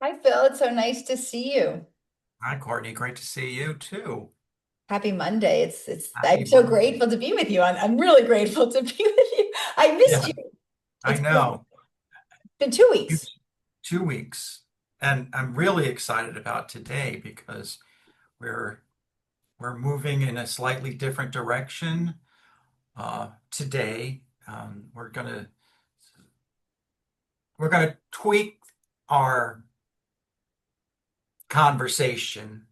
Hi, Phil. It's so nice to see you. Hi, Courtney. Great to see you too. Happy Monday. I'm Happy so Monday. grateful to be with you. I'm really grateful to be with you. I missed Yeah, you. I It's know. been two You- weeks. 2 weeks. And I'm really excited about today because we're we're moving in a slightly different direction. Today, we're gonna tweak our conversation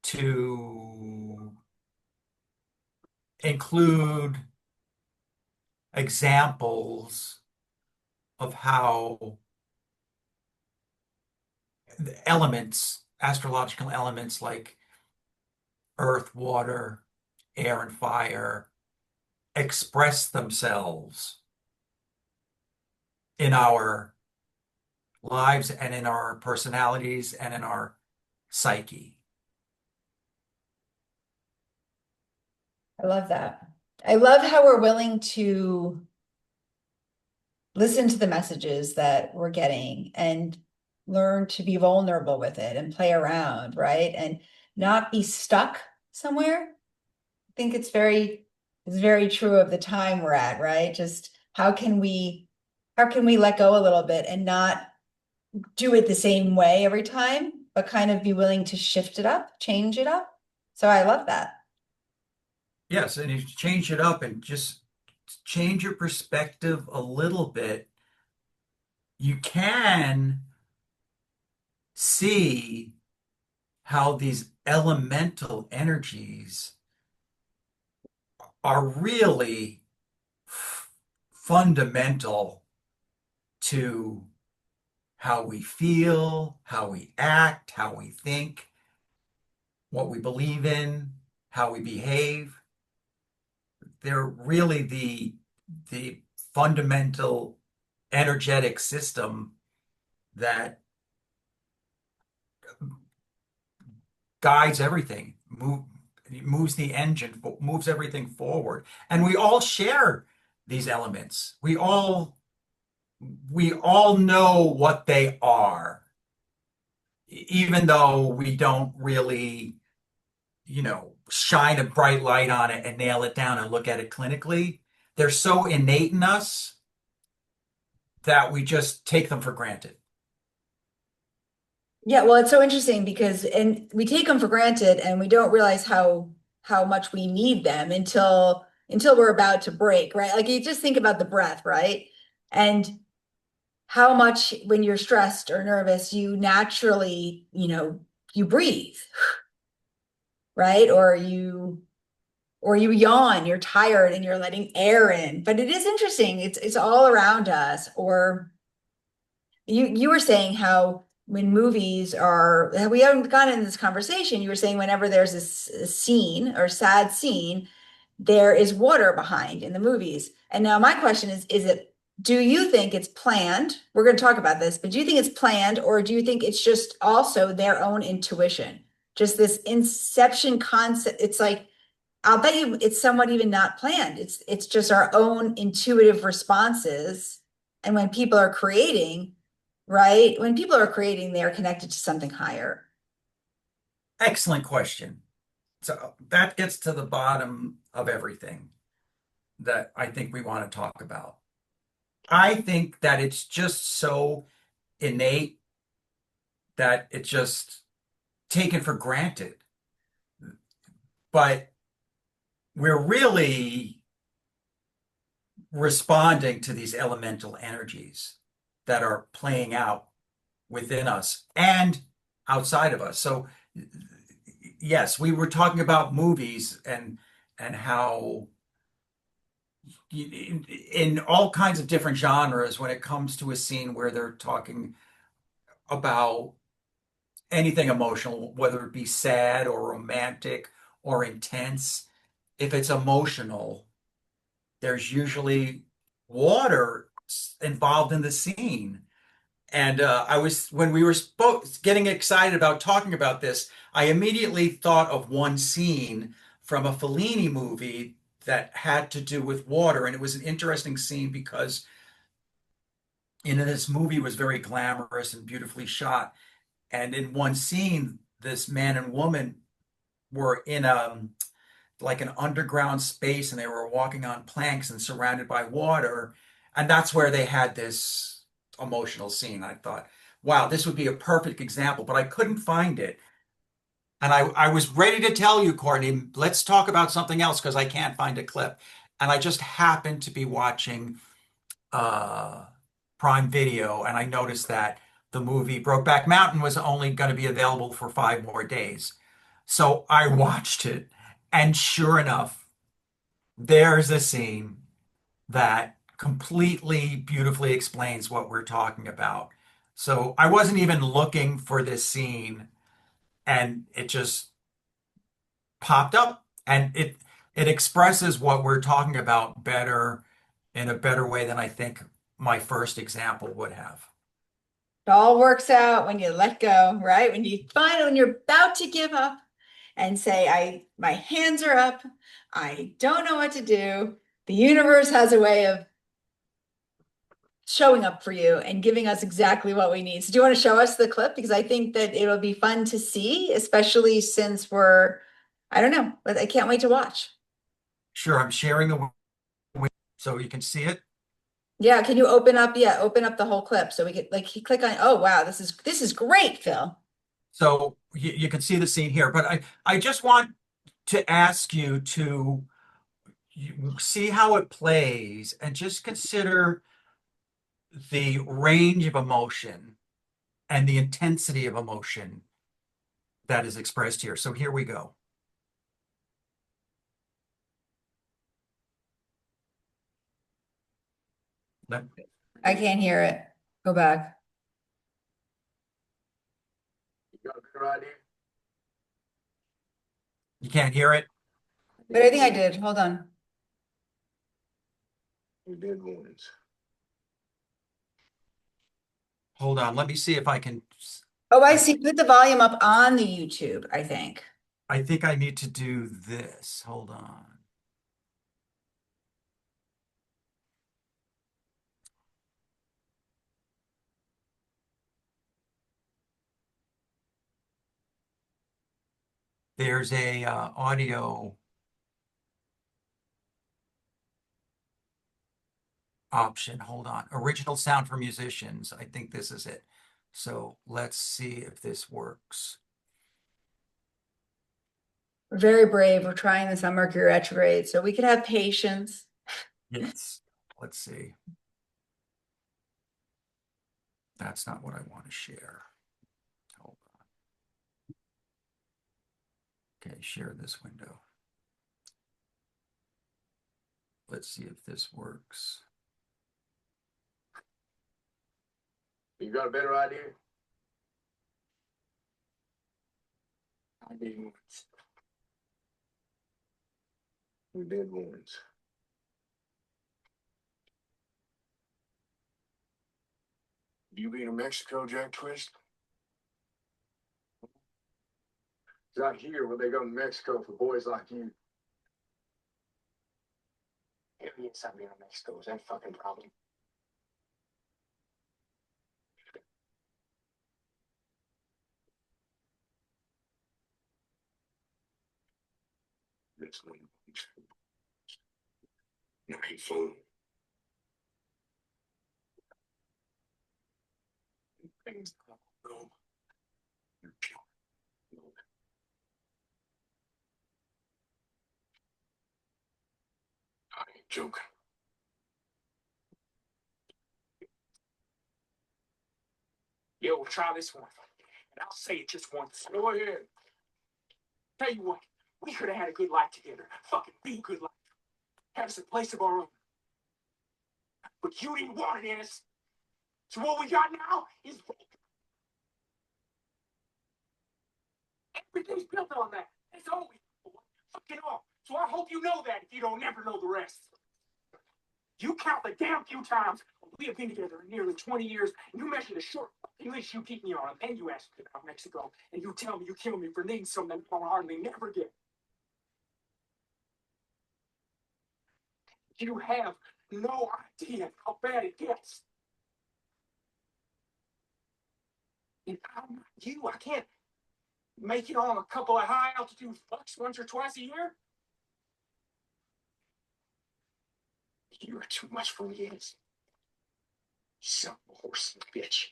to include examples of how the elements, astrological elements like earth, water, air, and fire express themselves in our lives and in our personalities and in our psyche. I love that. I love how we're willing to listen to the messages that we're getting and learn to be vulnerable with it and play around, right? And not be stuck somewhere. I think it's very true of the time we're at, right? Just how can we let go a little bit and not do it the same way every time, but kind of be willing to shift it up, change it up. So I love that. Yes, and if you change it up and just change your perspective a little bit, you can see how these elemental energies are really fundamental to how we feel, how we act, how we think, what we believe in, how we behave. They're really the fundamental energetic system that guides everything, moves the engine, moves everything forward. And we all share these elements. We all know what they are, even though we don't really, shine a bright light on it and nail it down and look at it clinically. They're so innate in us that we just take them for granted. Yeah, well, it's so interesting because and we take them for granted and we don't realize how much we need them until we're about to break, right? Like you just think about the breath, right? And how much when you're stressed or nervous, you naturally, you breathe, right? Or you yawn, you're tired and you're letting air in. But it is interesting. It's all around us. Or you were saying how when movies are, we haven't gotten into this conversation. You were saying whenever there's a scene or sad scene, there is water behind in the movies. And now my question do you think it's planned? We're going to talk about this, but do you think it's planned or do you think it's just also their own intuition? Just this inception concept. It's like, I'll bet you it's somewhat even not planned. It's just our own intuitive responses. And when people are creating, right? When people are creating, they are connected to something higher. Excellent question. So that gets to the bottom of everything that I think we want to talk about. I think that it's just so innate that it's just taken for granted. But we're really responding to these elemental energies that are playing out within us and outside of us. So yes, we were talking about movies and how in all kinds of different genres when it comes to a scene where they're talking about anything emotional, whether it be sad or romantic or intense, if it's emotional, there's usually water involved in the scene. And when we were getting excited about talking about this, I immediately thought of one scene from a Fellini movie that had to do with water. And it was an interesting scene because And this movie was very glamorous and beautifully shot. And in one scene, this man and woman were in like an underground space, and they were walking on planks and surrounded by water. And that's where they had this emotional scene. I thought, wow, this would be a perfect example, but I couldn't find it. And I was ready to tell you, Courtney, let's talk about something else because I can't find a clip. And I just happened to be watching uh, Prime Video, and I noticed that the movie Brokeback Mountain was only going to be available for 5 more days. So I watched it, and sure enough, there's a scene that completely beautifully explains what we're talking about. So I wasn't even looking for this scene, and it just popped up, and it expresses what we're talking about better in a better way than I think my first example would have. It all works out when you let go, right? When you're about to give up and say, my hands are up, I don't know what to do. The universe has a way of showing up for you and giving us exactly what we need. So do you want to show us the clip? Because I think that it'll be fun to see, especially since I don't know, but I can't wait to watch. Sure, I'm sharing the window so you can see it. Yeah, can you open up the whole clip so we could like click on, oh wow, this is great, Phil. So you can see the scene here, but I just want to ask you to see how it plays and just consider the range of emotion and the intensity of emotion that is expressed here. So here we go. Let- I can't hear it. Go back. You can't hear it? But I think I did. Hold on. Hold on, let me see if I can. Oh, I I, see. Put the volume up on the YouTube, I think. I think I need to do this. Hold on. There's a audio option. Hold on. Original sound for musicians. I think this is it. So let's see if this works. We're very brave. We're trying this on Mercury retrograde, so we could have patience. Yes. Let's see. That's not what I want to share. Hold on. Okay, share this window. Let's see if this works. You got a better idea? I did once. We did once. You been to Mexico, Jack Twist? It's out here where they go to Mexico for boys like you. Hell yes, I've been to Mexico. Is that a fucking problem? This one. I ain't fooling. Things go. You're joking. I ain't joking. Yeah, we'll try this one. And I'll say it just once. Go ahead. Tell you what, we could have had a good life together. Fucking be a good life. Have us a place of our own. But you didn't want it, Ennis. So what we got now is everything's built on that. That's all we fucking all. So I hope you know that if you don't never know the rest. You count the damn few times we have been together in nearly 20 years, and you measure the short English you keep me on, and you ask me about Mexico, and you tell me you kill me for needing something I'll hardly never get. You have no idea how bad it gets. I'm not you. I can't make it on a couple of high altitude flights once or twice a year. You are too much for me, Ace. Son of a horse bitch.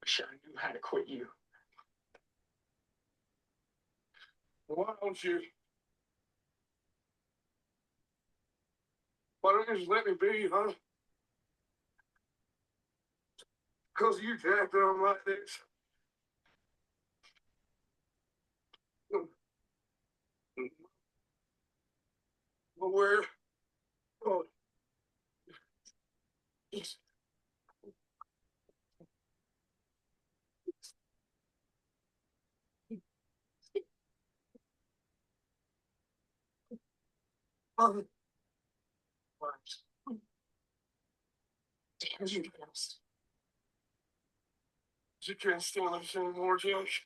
Wish I knew how to quit you. Why don't you? Why don't you just let me be, huh? Because you jacked on like this. But where? Oh, it's, um, damn you, guys. You can't stand this anymore, Josh.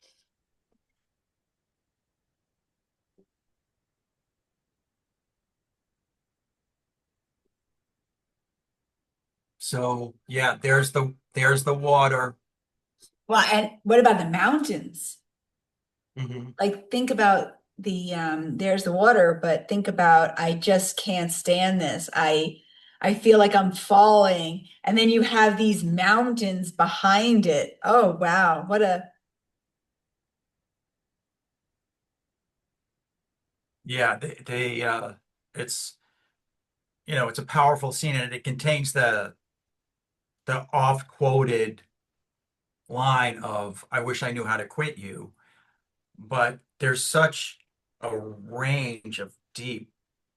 So yeah, there's the water. Well, and what about the mountains? Mhm. Like think about there's the water, but think about I just can't stand this. I feel like I'm falling. And then you have these mountains behind it. Oh wow, what a Yeah, it's it's a powerful scene, and it contains the oft quoted line of "I wish I knew how to quit you." But there's such a range of deep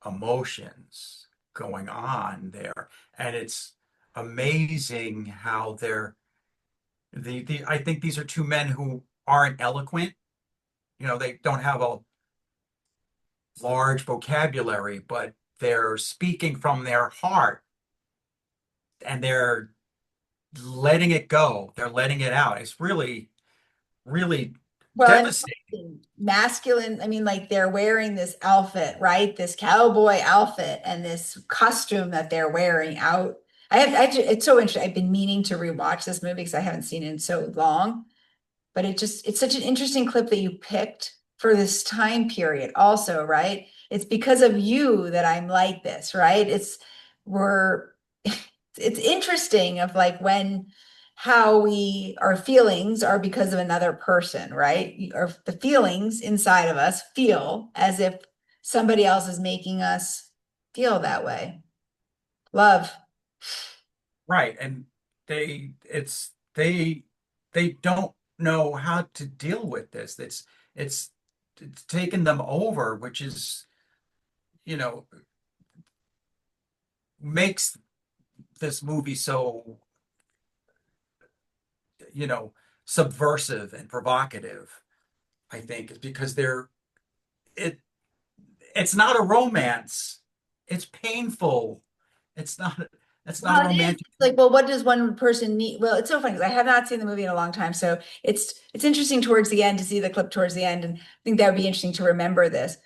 emotions going on there, and it's amazing how the I think these are two men who aren't eloquent. They don't have a large vocabulary, but they're speaking from their heart, and they're letting it go. They're letting it out. It's really, really well, devastating. and masculine. I mean, like they're wearing this outfit, right? This cowboy outfit and this costume that they're wearing out. It's so interesting. I've been meaning to rewatch this movie because I haven't seen it in so long. But it's such an interesting clip that you picked for this time period also, right? It's because of you that I'm like this, right? We're it's interesting of like when how our feelings are because of another person, right? Or the feelings inside of us feel as if somebody else is making us feel that way. Love. Right. And they don't know how to deal with this. It's it's taken them over, which is, you know, makes this movie so, you know, subversive and provocative, I think, is because it it's not a romance. It's painful. It's not it's not a Well, it is romantic. like, well, what does one person need? Well, it's so funny because I have not seen the movie in a long time, so it's interesting towards the end to see the clip towards the end, and I think that would be interesting to remember this.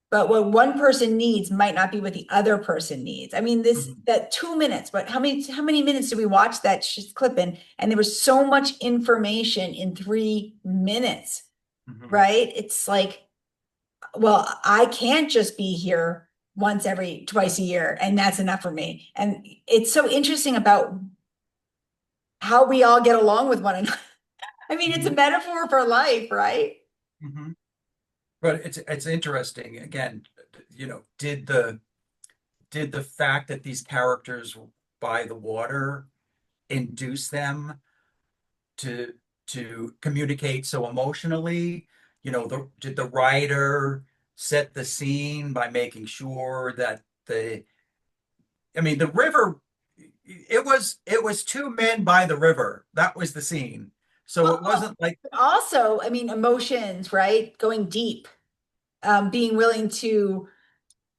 But what one person needs might not be what the other person needs. I mean, this Mhm, that 2 minutes, but how many minutes did we watch that clip in? And there was so much information in 3 minutes, mhm, right? It's like, well, I can't just be here twice a year, and that's enough for me. And it's so interesting about how we all get along with one another. I mean, it's a mhm, metaphor for life, right? mhm. But it's interesting. Again, did the fact that these characters by the water induce them to communicate so emotionally? Did the writer set the scene by making sure that the river, it was two men by the river. That was the scene. So it Well, wasn't like, but also, I mean, emotions, right? Going deep, being willing to,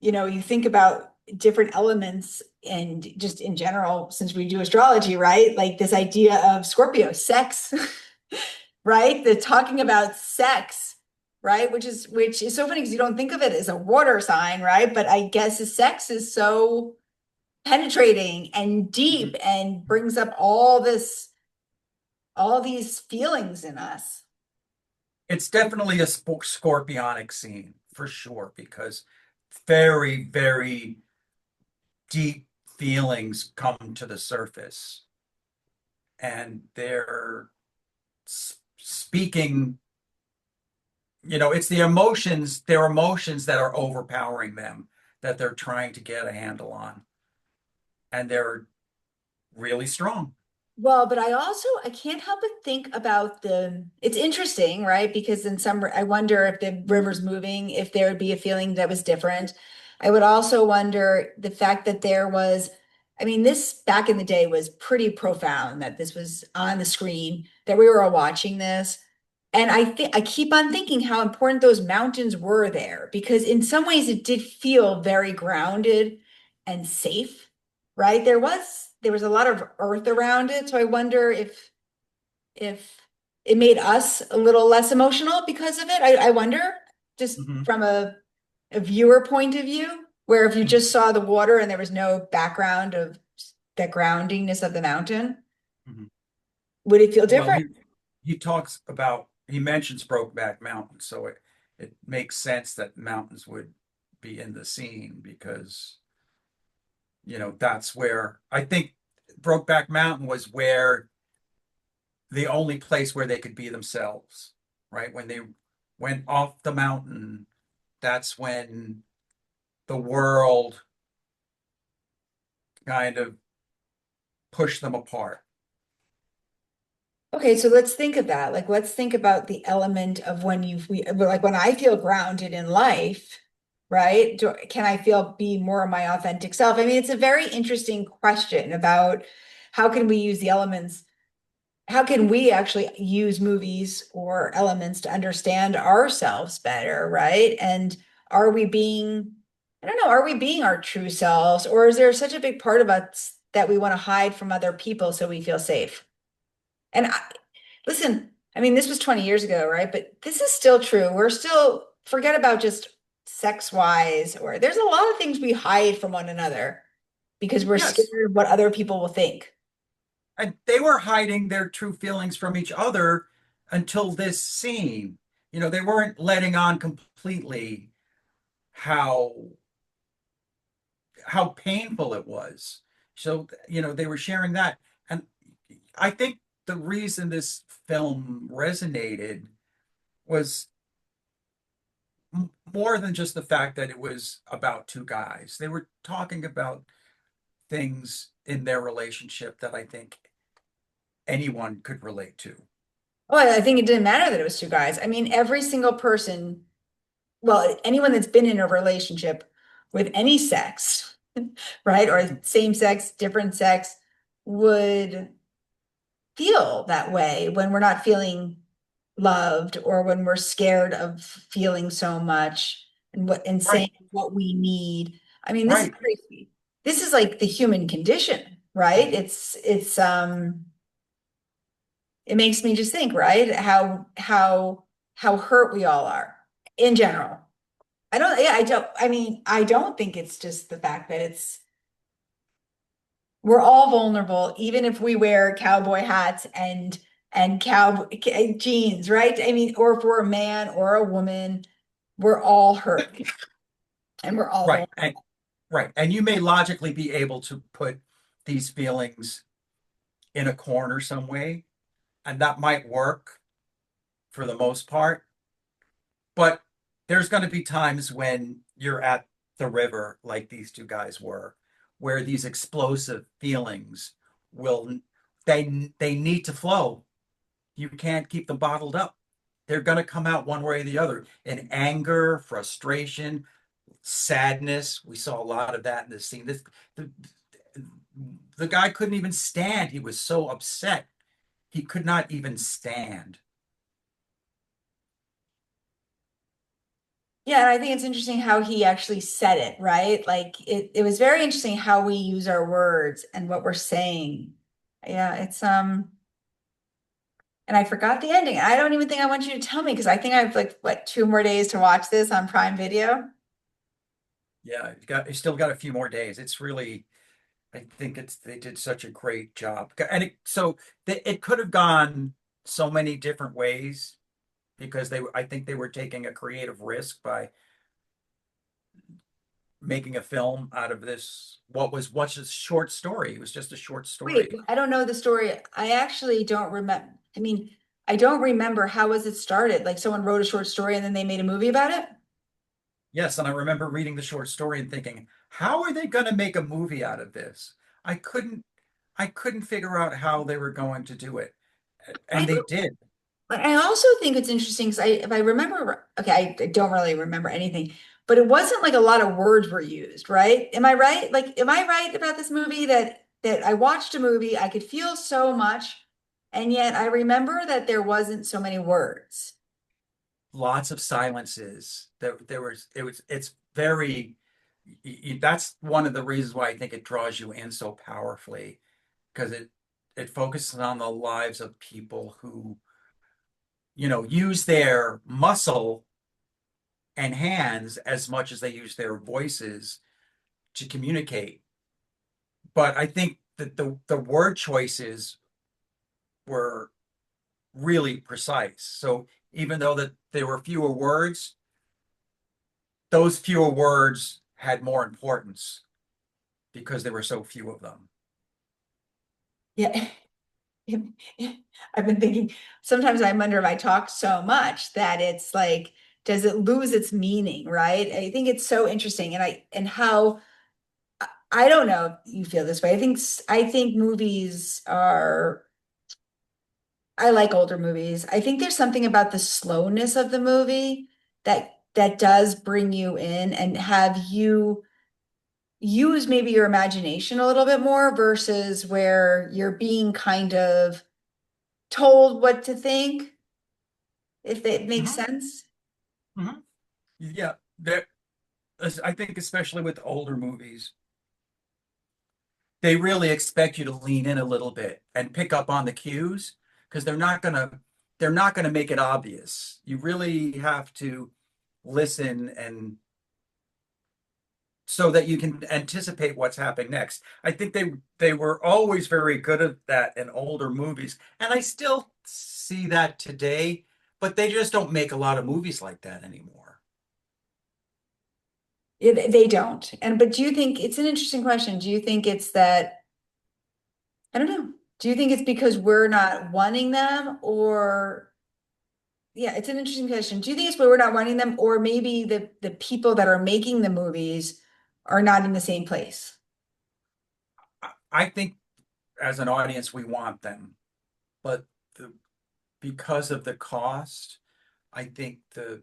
you think about different elements and just in general, since we do astrology, right? Like this idea of Scorpio, sex, right? The talking about sex, right? Which is so funny because you don't think of it as a water sign, right? But I guess the sex is so penetrating and deep and brings up all these feelings in us. It's definitely a scorpionic scene for sure, because very, very deep feelings come to the surface, and they're speaking, it's their emotions that are overpowering them, that they're trying to get a handle on, and they're really strong. Well, but I can't help but think about it's interesting, right? Because in some, I wonder if the river's moving, if there would be a feeling that was different. I would also wonder the fact that I mean, this back in the day was pretty profound that this was on the screen, that we were all watching this. And I keep on thinking how important those mountains were there, because in some ways it did feel very grounded and safe, right? There was a lot of earth around it. So I wonder if it made us a little less emotional because of it. I wonder, just Mhm. from a viewer point of view, where if you Mhm. just saw the water and there was no background of the groundingness of the mountain, Mhm. would it feel Well, different? he mentions Brokeback Mountain, so it makes sense that mountains would be in the scene, because that's where I think Brokeback Mountain was, where the only place where they could be themselves, right? When they went off the mountain, that's when the world kind of pushed them apart. Okay, so let's think of that. Like, let's think about the element of like when I feel grounded in life, right? Can I be more of my authentic self? I mean, it's a very interesting question about how can we use the elements, how can we actually use movies or elements to understand ourselves better, right? And are we being, I don't know, are we being our true selves, or is there such a big part of us that we want to hide from other people so we feel safe? And listen, I mean, this was 20 years ago, right? But this is still true. We're still, forget about just sex wise, or there's a lot of things we hide from one another because we're Yes. scared of what other people will think. And they were hiding their true feelings from each other until this scene. They weren't letting on completely how how painful it was. So, they were sharing that. And I think the reason this film resonated was more than just the fact that it was about two guys. They were talking about things in their relationship that I think anyone could relate to. Well, I think it didn't matter that it was two guys. I mean, every single person, well, anyone that's been in a relationship with any sex, right? Or same sex, different sex, would feel that way when we're not feeling loved, or when we're scared of feeling so much and saying Right, what we need. I mean, this is right, crazy. This is like the human condition, right? It makes me just think, right? How hurt we all are in general. I don't think it's just the fact that we're all vulnerable, even if we wear cowboy hats and jeans, right? I mean, or if we're a man or a woman, we're all hurt and we're all right, vulnerable. right. And you may logically be able to put these feelings in a corner some way, and that might work for the most part. But there's going to be times when you're at the river, like these two guys were, where these explosive feelings will they need to flow. You can't keep them bottled up. They're going to come out one way or the other, in anger, frustration, sadness. We saw a lot of that in this scene. The, the guy couldn't even stand. He was so upset. He could not even stand. Yeah, and I think it's interesting how he actually said it, right? Like it was very interesting how we use our words and what we're saying. Yeah, and I forgot the ending. I don't even think I want you to tell me because I think I have like what 2 more days to watch this on Prime Video. Yeah, you still got a few more days. It's really I think they did such a great job. And it could have gone so many different ways because I think they were taking a creative risk by making a film out of this what was what's a short story. It was just a short Wait, story. I don't know the story. I actually don't remember. I mean, I don't remember how was it started? Like someone wrote a short story and then they made a movie about it? Yes, and I remember reading the short story and thinking, how are they going to make a movie out of this? I couldn't I couldn't figure out how they were going to do it. I And they did. But I also think it's interesting because if I remember, okay, I don't really remember anything, but it wasn't like a lot of words were used, right? Am I right? Like, am I right about this movie that I watched a movie, I could feel so much, and yet I remember that there wasn't so many words. Lots of silences. It's very that's one of the reasons why I think it draws you in so powerfully because it focuses on the lives of people who, use their muscle and hands as much as they use their voices to communicate. But I think that the word choices were really precise. So even though that there were fewer words, those fewer words had more importance because there were so few of them. Yeah. I've been thinking sometimes I wonder if I talk so much that it's like, does it lose its meaning, right? I think it's so interesting and how I don't know if you feel this way. I think movies are I like older movies. I think there's something about the slowness of the movie that does bring you in and have you use maybe your imagination a little bit more versus where you're being kind of told what to think, if that makes Mhm, sense. mhm. Yeah, there. I think especially with older movies, they really expect you to lean in a little bit and pick up on the cues because they're not gonna make it obvious. You really have to listen and so that you can anticipate what's happening next. I think they were always very good at that in older movies, and I still see that today, but they just don't make a lot of movies like that anymore. They don't. But do you think it's an interesting question? Do you think it's that I don't know. Do you think it's because we're not wanting them or yeah, it's an interesting question. Do you think it's where we're not wanting them, or maybe the people that are making the movies are not in the same place? I think as an audience we want them, but the, because of the cost, I think the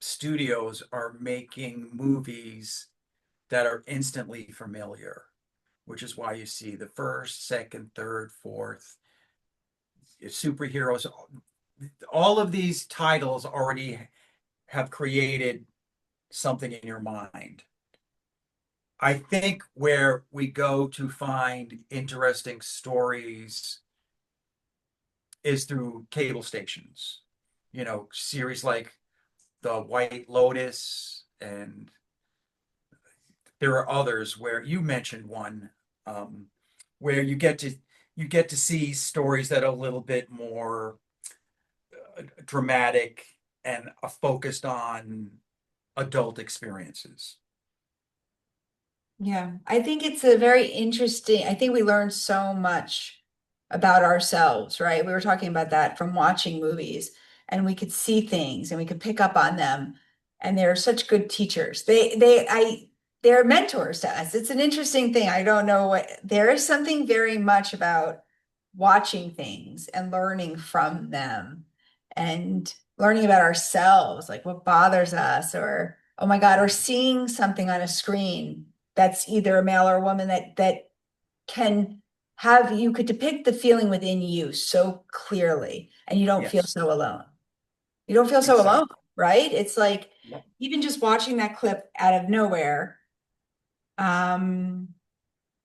studios are making movies that are instantly familiar, which is why you see the first, second, third, fourth superheroes. All of these titles already have created something in your mind. I think where we go to find interesting stories is through cable stations. Series like The White Lotus, and there are others where you mentioned one where you get to see stories that are a little bit more dramatic and focused on adult experiences. Yeah, I think it's a very interesting. I think we learn so much about ourselves, right? We were talking about that from watching movies, and we could see things and we could pick up on them. And they're such good teachers. They're mentors to us. It's an interesting thing. I don't know what, there is something very much about watching things and learning from them and learning about ourselves, like what bothers us, or oh my God, or seeing something on a screen that's either a male or a woman that can have you could depict the feeling within you so clearly and you don't feel Yes, so alone. You don't feel so alone, exactly. right? It's like Yep. even just watching that clip out of nowhere, um,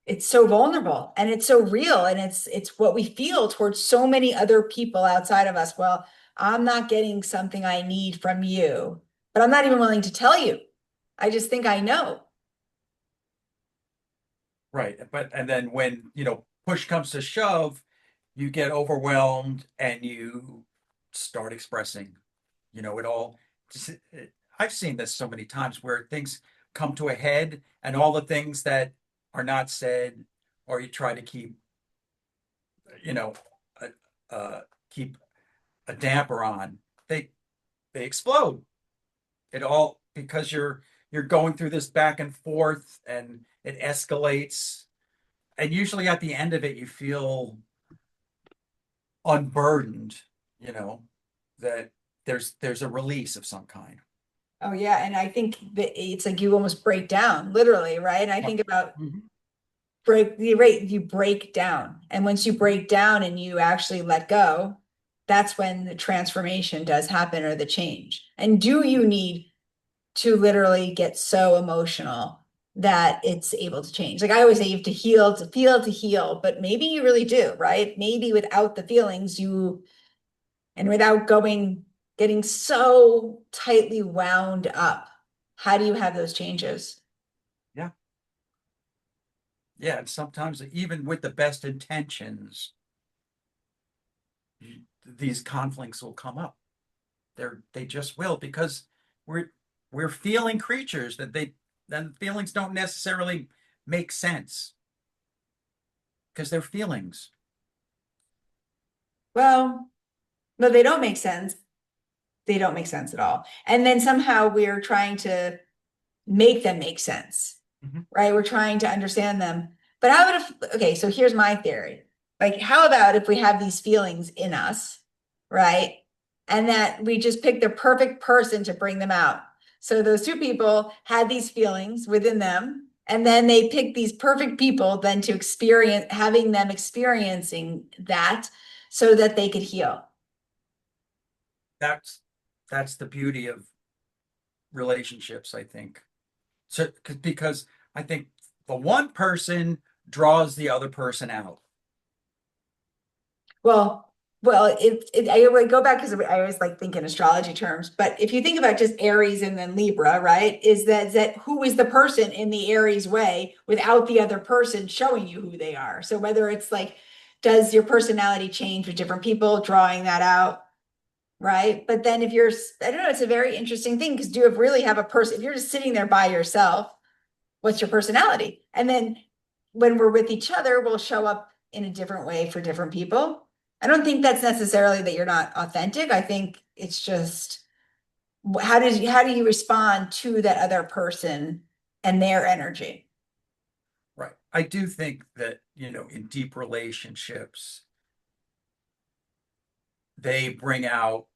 it's so vulnerable and it's so real and it's what we feel towards so many other people outside of us. Well, I'm not getting something I need from you, but I'm not even willing to tell you. I just think I know. Right. And then when, push comes to shove, you get overwhelmed and you start expressing, it all. I've seen this so many times where things come to a head and all the things that are not said, or you try to you know, uh, keep a damper on, they they explode. It all because you're going through this back and forth and it escalates. And usually at the end of it, you feel unburdened, you know, that there's a release of some kind. Oh yeah, and I think that it's like you almost break down, literally, right? And I think about Mhm. you break down. And once you break down and you actually let go, that's when the transformation does happen or the change. And do you need to literally get so emotional that it's able to change? Like I always say, you have to heal to feel to heal, but maybe you really do, right? Maybe without the feelings, and without getting so tightly wound up, how do you have those changes? Yeah. Yeah. And sometimes even with the best intentions, these conflicts will come up. They just will because we're we're feeling creatures that then feelings don't necessarily make sense because they're feelings. Well, no, they don't make sense. They don't make sense at all. And then somehow we're trying to make them make sense, Mhm. right? We're trying to understand them. But how about okay, so here's my theory. Like, how about if we have these feelings in us, right? And that we just pick the perfect person to bring them out. So those two people had these feelings within them, and then they picked these perfect people then to experience, having them experiencing that so that they could heal. That's that's the beauty of relationships, I think. So because I think the one person draws the other person out. Well, I would go back because I always like think in astrology terms, but if you think about just Aries and then Libra, right? Is that who is the person in the Aries way without the other person showing you who they are? So whether it's like, does your personality change with different people, drawing that out, right? But then if you're, I don't know, it's a very interesting thing because do you really have a person, if you're just sitting there by yourself, what's your personality? And then when we're with each other, we'll show up in a different way for different people. I don't think that's necessarily that you're not authentic. I think it's just how do you respond to that other person and their energy? Right. I do think that, in deep relationships, they bring out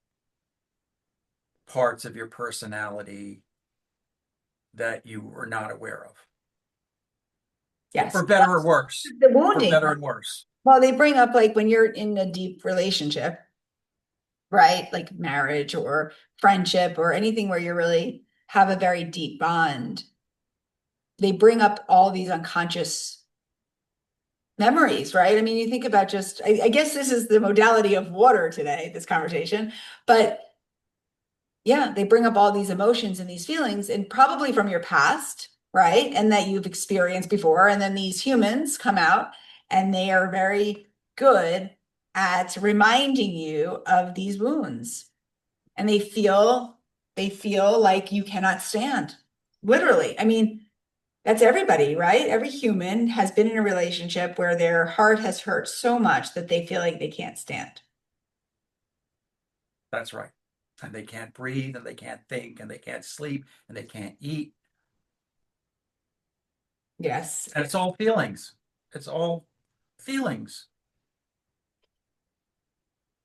parts of your personality that you were not aware of. Yes. For better or worse. The For wounding. better and worse. Well, they bring up like when you're in a deep relationship, right? Like marriage or friendship or anything where you really have a very deep bond. They bring up all these unconscious memories, right? I mean, you think about just, I guess this is the modality of water today, this conversation, but yeah, they bring up all these emotions and these feelings, and probably from your past, right? And that you've experienced before. And then these humans come out and they are very good at reminding you of these wounds. And they feel like you cannot stand. Literally. I mean, that's everybody, right? Every human has been in a relationship where their heart has hurt so much that they feel like they can't stand. That's right. And they can't breathe and they can't think and they can't sleep and they can't eat. Yes. And it's all feelings. It's all feelings.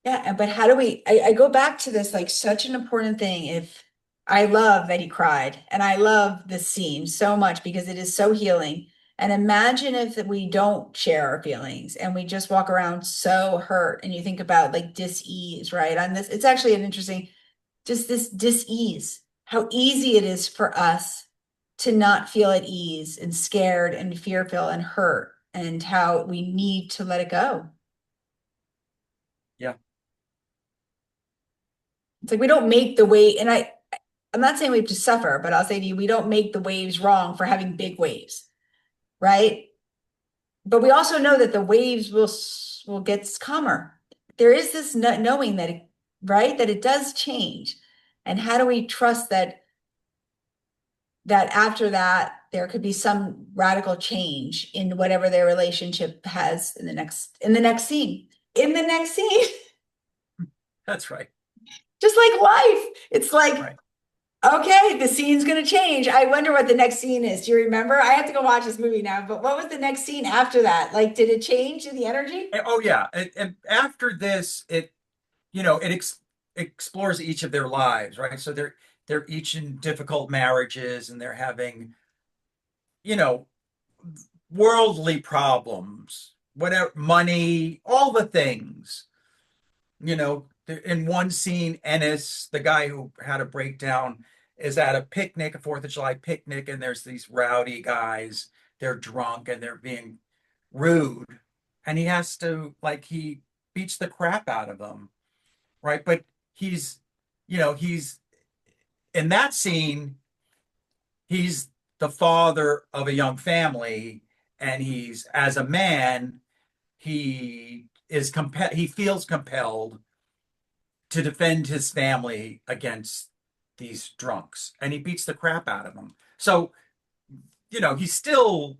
Yeah, but how do I go back to this like such an important thing. If I love that he cried and I love this scene so much because it is so healing. And imagine if we don't share our feelings and we just walk around so hurt and you think about like dis-ease, right? On this, it's actually an interesting, just this dis-ease, how easy it is for us to not feel at ease and scared and fearful and hurt and how we need to let it go. Yeah. It's like we don't make the wave, and I'm not saying we have to suffer, but I'll say to you, we don't make the waves wrong for having big waves, right? but we also know that the waves will get calmer. There is this knowing that right, that it does change. And how do we trust that after that there could be some radical change in whatever their relationship has in the next scene. In the next scene. That's right. Just like life. It's like, Right. okay, the scene's gonna change. I wonder what the next scene is. Do you remember? I have to go watch this movie now, but what was the next scene after that? Like, did it change in the energy? Oh yeah. And after this, it explores each of their lives, right? So they're each in difficult marriages and they're having, you know, worldly problems, whatever, money, all the things. In one scene, Ennis, the guy who had a breakdown, is at a picnic, a Fourth of July picnic, and there's these rowdy guys. They're drunk and they're being rude, and he has to he beats the crap out of them, right? But he's, he's in that scene, he's the father of a young family, and he's as a man, he feels compelled to defend his family against these drunks, and he beats the crap out of them. So, he's still,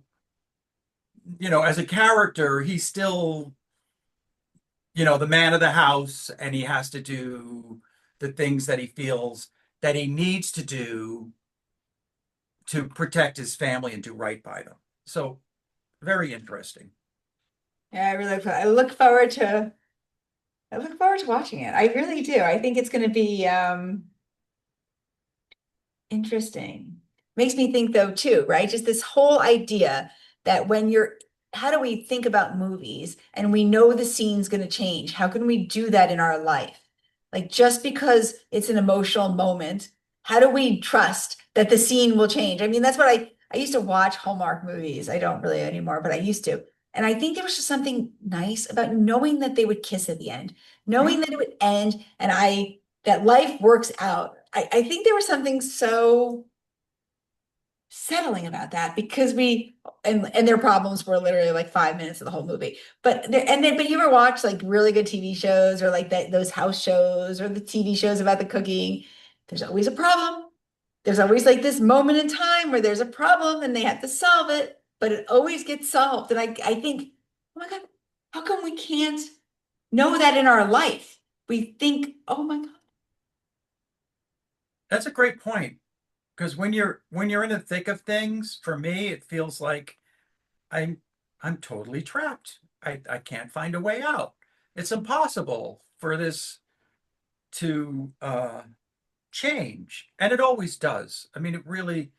as a character, he's still, the man of the house, and he has to do the things that he feels that he needs to do to protect his family and do right by them. So, very interesting. Yeah, I look forward to watching it. I really do. I think it's gonna be interesting. Makes me think though too, right? Just this whole idea that how do we think about movies and we know the scene's going to change? How can we do that in our life? Like just because it's an emotional moment, how do we trust that the scene will change? I mean, that's what I used to watch Hallmark movies. I don't really anymore, but I used to. And I think there was just something nice about knowing that they would kiss at the end, knowing that it would end, and that life works out. I think there was something so settling about that because and their problems were literally like 5 minutes of the whole movie. But you ever watch like really good TV shows or like those house shows or the TV shows about the cooking? There's always a problem. There's always like this moment in time where there's a problem and they have to solve it, but it always gets solved. And I think, oh my God, how come we can't know that in our life? We think, oh my God. That's a great point because when you're in the thick of things, for me, it feels like I'm I'm totally trapped. I can't find a way out. It's impossible for this to change, and it always does. I mean, it really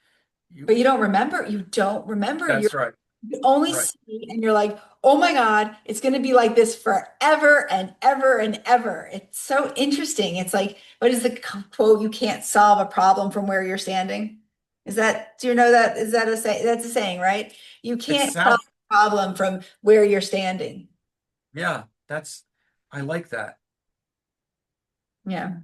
you. But you don't remember. You don't remember. That's right. You only Right. see and you're like, oh my God, it's going to be like this forever and ever and ever. It's so interesting. It's like, what is the quote? You can't solve a problem from where you're standing. Do you know that? Is that that's a saying, right? You It can't solve sounds. a problem from where you're standing. Yeah. That's. I like that. Yeah.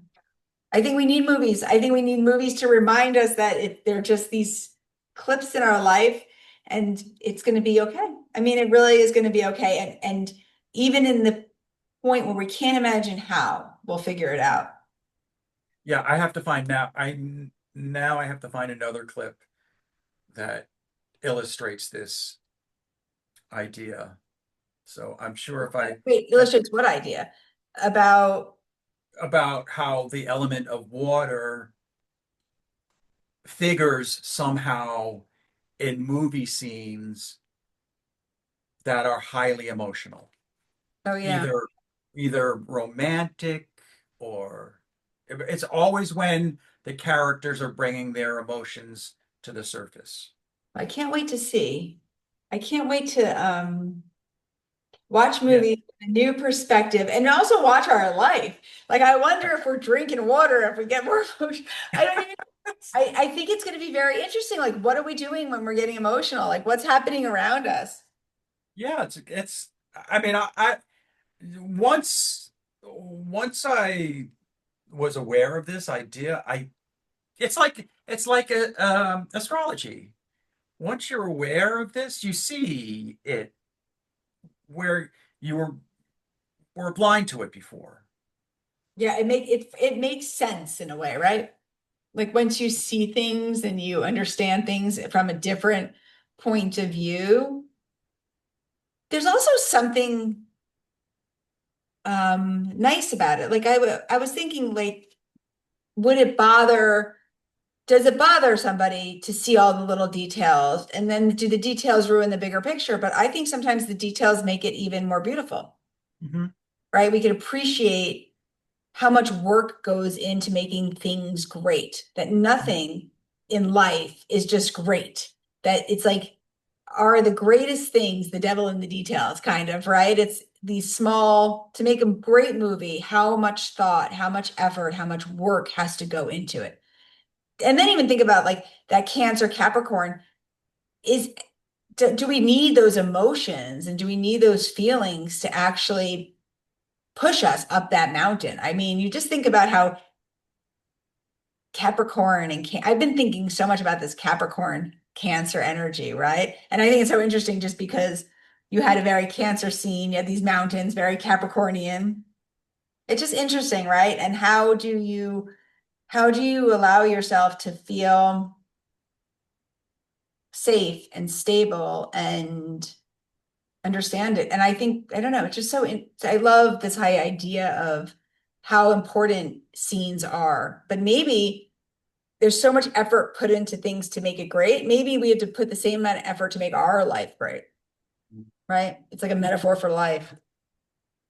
I think we need movies. I think we need movies to remind us that they're just these clips in our life and it's going to be okay. I mean, it really is going to be okay. And even in the point where we can't imagine how, we'll figure it out. Yeah. I have to find now. I have to find another clip that illustrates this idea. So I'm sure if I Wait, illustrates what idea? About, about how the element of water figures somehow in movie scenes that are highly emotional, oh yeah, either romantic or it's always when the characters are bringing their emotions to the surface. I can't wait to see. I can't wait to watch Yeah, movies from a new perspective and also watch our life. Like I wonder if we're drinking water, if we get more emotional. I don't even I think it's going to be very interesting. Like, what are we doing when we're getting emotional? Like, what's happening around us? yeah, it's I mean I once I was aware of this idea, I it's like astrology. Once you're aware of this, you see it where you were blind to it before. Yeah, it makes sense in a way, right? Like once you see things and you understand things from a different point of view, there's also something nice about it. Like I was thinking like would it bother does it bother somebody to see all the little details and then do the details ruin the bigger picture? But I think sometimes the details make it even more beautiful, Hmm. right? We can appreciate how much work goes into making things great, that nothing in life is just great, that it's like are the greatest things the devil in the details, kind of, right? It's these small, to make a great movie, how much thought, how much effort, how much work has to go into it. And then even think about like that Cancer Capricorn is, do we need those emotions and do we need those feelings to actually push us up that mountain? I mean, you just think about how Capricorn and I've been thinking so much about this Capricorn Cancer energy, right? And I think it's so interesting just because you had a very Cancer scene, you had these mountains, very Capricornian. It's just interesting, right? And how do you allow yourself to feel safe and stable and understand it? And I think, I don't know, it's just I love this high idea of how important scenes are, but maybe there's so much effort put into things to make it great. Maybe we have to put the same amount of effort to make our life great, right? It's like a metaphor for life.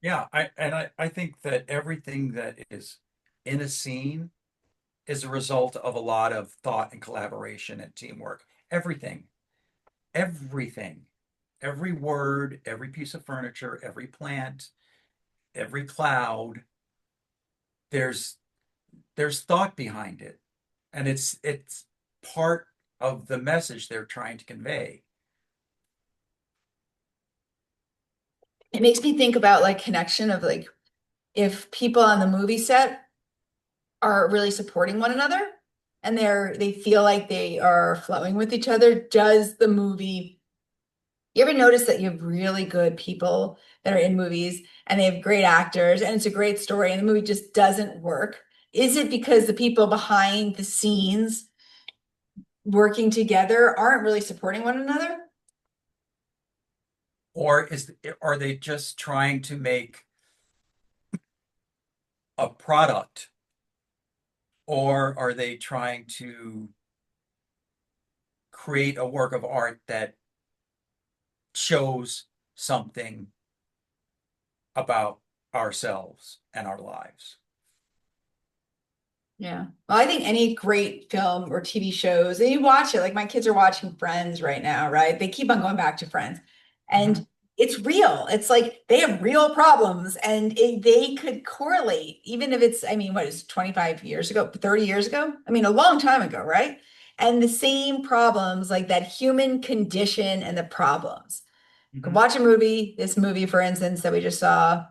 Yeah, I think that everything that is in a scene is a result of a lot of thought and collaboration and teamwork. Everything, everything, every word, every piece of furniture, every plant, every cloud, there's there's thought behind it. And it's part of the message they're trying to convey. It makes me think about like connection of like if people on the movie set are really supporting one another and they feel like they are flowing with each other, does the movie, you ever notice that you have really good people that are in movies and they have great actors and it's a great story and the movie just doesn't work? Is it because the people behind the scenes working together aren't really supporting one another? Or are they just trying to make a product? Or are they trying to create a work of art that shows something about ourselves and our lives? Yeah. Well, I think any great film or TV shows, and you watch it, like my kids are watching Friends right now, right? They keep on going back to Friends. Hmm. And it's real. It's like they have real problems and they could correlate, even if it's, I mean, what is 25 years ago, 30 years ago? I mean, a long time ago, right? And the same problems, like that human condition and the problems. Could Hmm. watch a movie, this movie, for instance, that we just saw,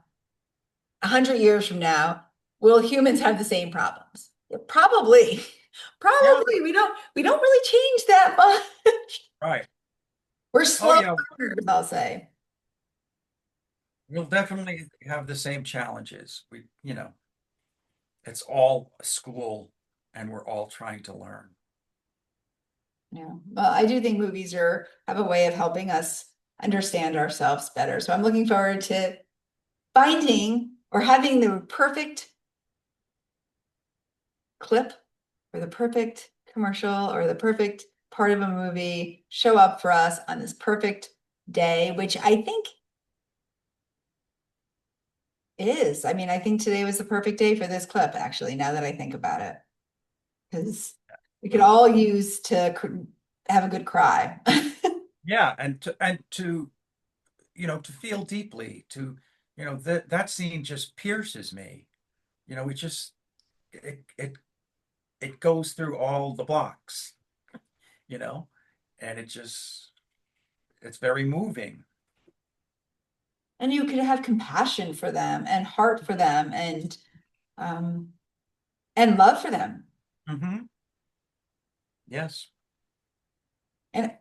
100 years from now, will humans have the same problems? Yeah, probably. Yeah, Probably. We don't really change that much. right. We're Oh slow yeah, learners, I'll say. we'll definitely have the same challenges. It's all a school and we're all trying to learn. Yeah. Well, I do think movies have a way of helping us understand ourselves better. So I'm looking forward to finding or having the perfect clip or the perfect commercial or the perfect part of a movie show up for us on this perfect day, which I think it is. I mean, I think today was the perfect day for this clip, actually, now that I think about it, because we could all use to have a good cry. Yeah, and to to feel deeply, that scene just pierces me. It just it it it goes through all the blocks, you know, and it's very moving. And you could have compassion for them and heart for them um and love for them. Hmm. Yes. And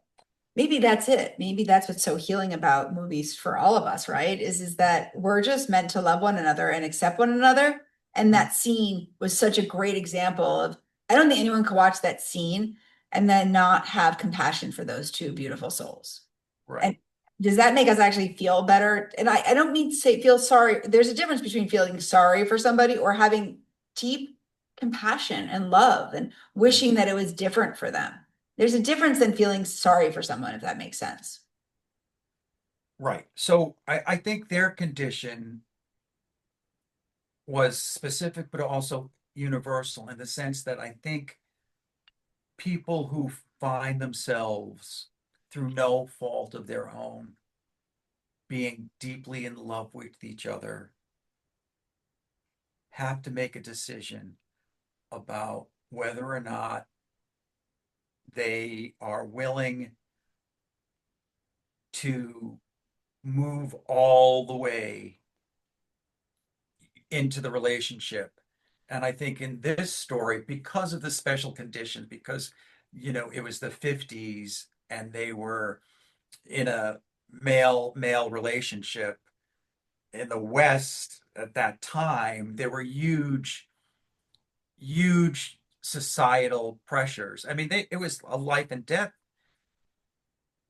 maybe that's it. Maybe that's what's so healing about movies for all of us, right? Is that we're just meant to love one another and accept one another. And that scene was such a great example of, I don't think anyone could watch that scene and then not have compassion for those two beautiful souls. And Right. does that make us actually feel better? And I don't mean to say feel sorry. There's a difference between feeling sorry for somebody or having deep compassion and love and wishing that it was different for them. There's a difference than feeling sorry for someone, if that makes sense. Right. So I think their condition was specific, but also universal in the sense that I think people who find themselves through no fault of their own being deeply in love with each other have to make a decision about whether or not they are willing to move all the way into the relationship. And I think in this story, because of the special conditions, because, it was the 50s and they were in a male relationship in the West at that time, there were huge societal pressures. I mean, it was a life and death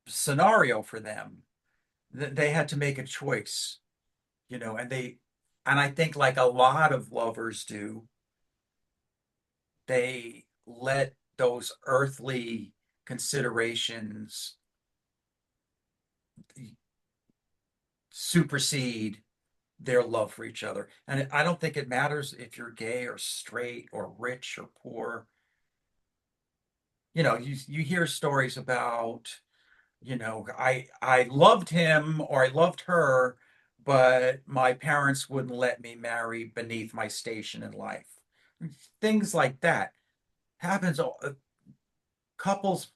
scenario for them. They had to make a choice, and I think like a lot of lovers do, they let those earthly considerations supersede their love for each other. And I don't think it matters if you're gay or straight or rich or poor. You hear stories about, I loved him or I loved her, but my parents wouldn't let me marry beneath my station in life. Things like that happens. Couples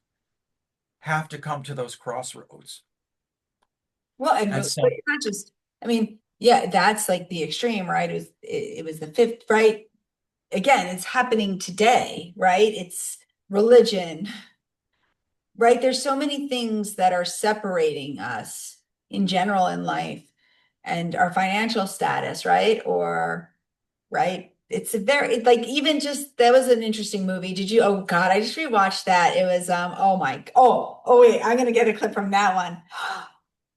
have to come to those crossroads. Well, and And but some, it's not just, I mean, yeah, that's like the extreme, right? It was the fifth, right? Again, it's happening today, right? It's religion, right? There's so many things that are separating us in general in life and our financial status, right? Or, right? It's a very, like, even just, that was an interesting movie. Did you, oh God, I just rewatched that. It was, oh wait, I'm gonna get a clip from that one.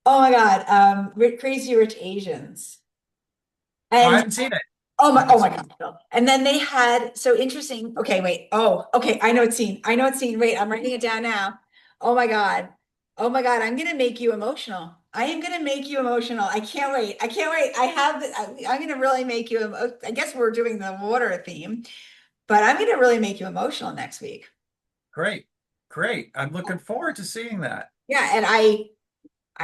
Oh my God, Crazy Rich Asians. I And haven't seen it. I Oh haven't my seen it. God, Phil. And then they had, so interesting. Okay, wait. Oh, okay. I know it's seen. I know it's seen. Wait, I'm writing it down now. Oh my God. Oh my God. I'm gonna make you emotional. I am gonna make you emotional. I can't wait. I can't wait. I'm gonna really make you, I guess we're doing the water theme, but I'm gonna really make you emotional next week. Great. Great. I'm looking forward to seeing that. Yeah, and I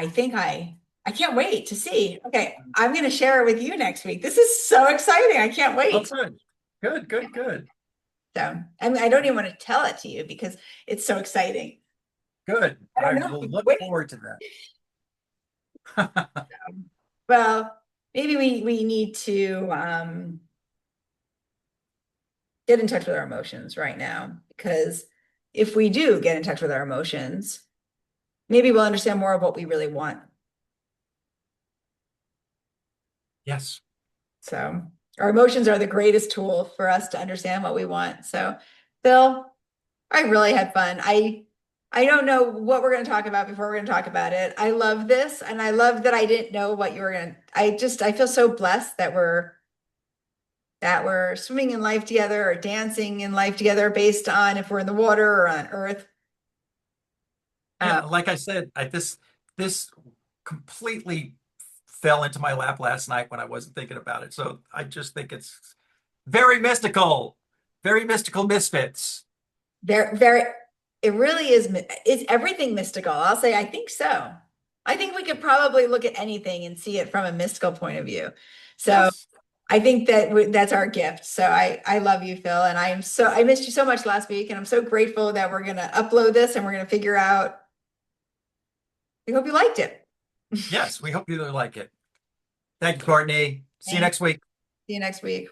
think I can't wait to see. Okay, I'm gonna share it with you next week. This is so exciting. I can't Oh, wait. good. Good, good, good. So, I mean, I don't even want to tell it to you because it's so exciting. Good. I I don't know. will look Wait. forward to that. Well, maybe we need to get in touch with our emotions right now because if we do get in touch with our emotions, maybe we'll understand more of what we really want. Yes. So, our emotions are the greatest tool for us to understand what we want. So, Bill, I really had fun. I don't know what we're going to talk about before we're going to talk about it. I love this, and I love that I didn't know what you were going to. I feel so blessed that we're swimming in life together or dancing in life together based on if we're in the water or on Earth. Yeah, Um, like I said, this completely fell into my lap last night when I wasn't thinking about it. So I just think it's very mystical, very mystical misfits. very, it really is. It's everything mystical. I'll say, I think so. I think we could probably look at anything and see it from a mystical point of view. So Yes. I think that that's our gift. So I love you, Phil, and I missed you so much last week, and I'm so grateful that we're gonna upload this and we're gonna figure out. I hope you liked it. Yes, we hope you like it. Thank you, Courtney. See you Thanks. next week. See you next week.